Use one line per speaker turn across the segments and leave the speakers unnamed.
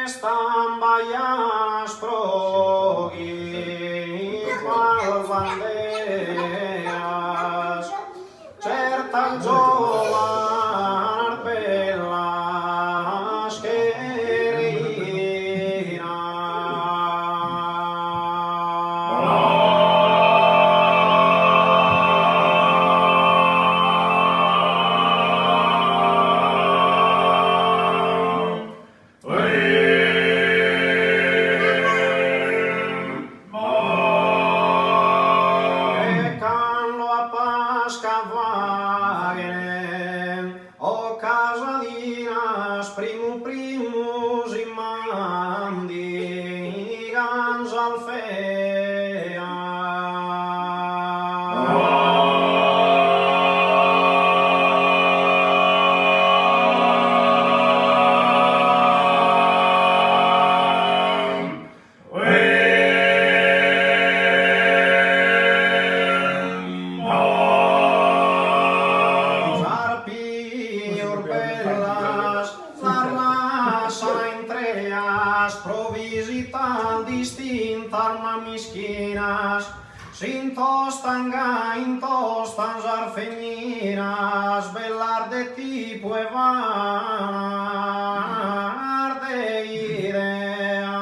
Stambaias progi qual banderas, certa giovane bella scherina. O casadinas, primus immandigans alfea. Provisital distintas mamisquinas, sintostan gaintostan zarfeminas, velar de tipo evar de idea.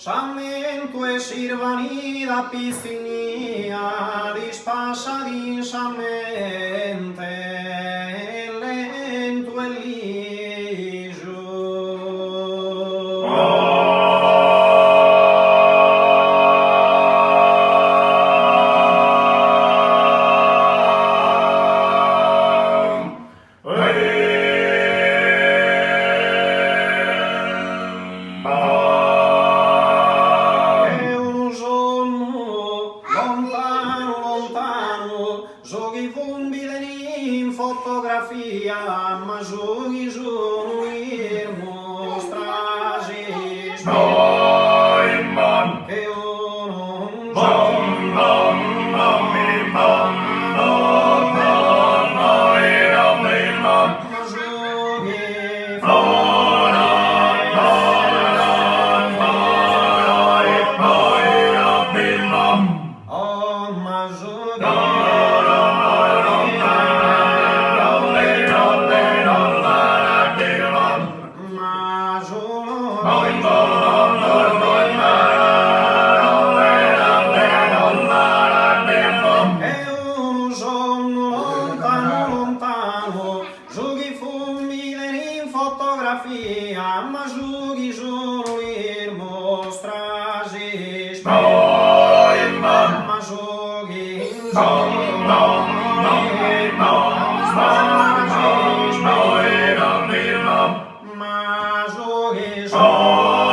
Samento e sirvani da piscinia, dispassa dinsamente, lento e liso. Jogi in fotografia, ma jogi sono mostragis che io non fotografia, ma joghi sono mostragis ma joghi Oh,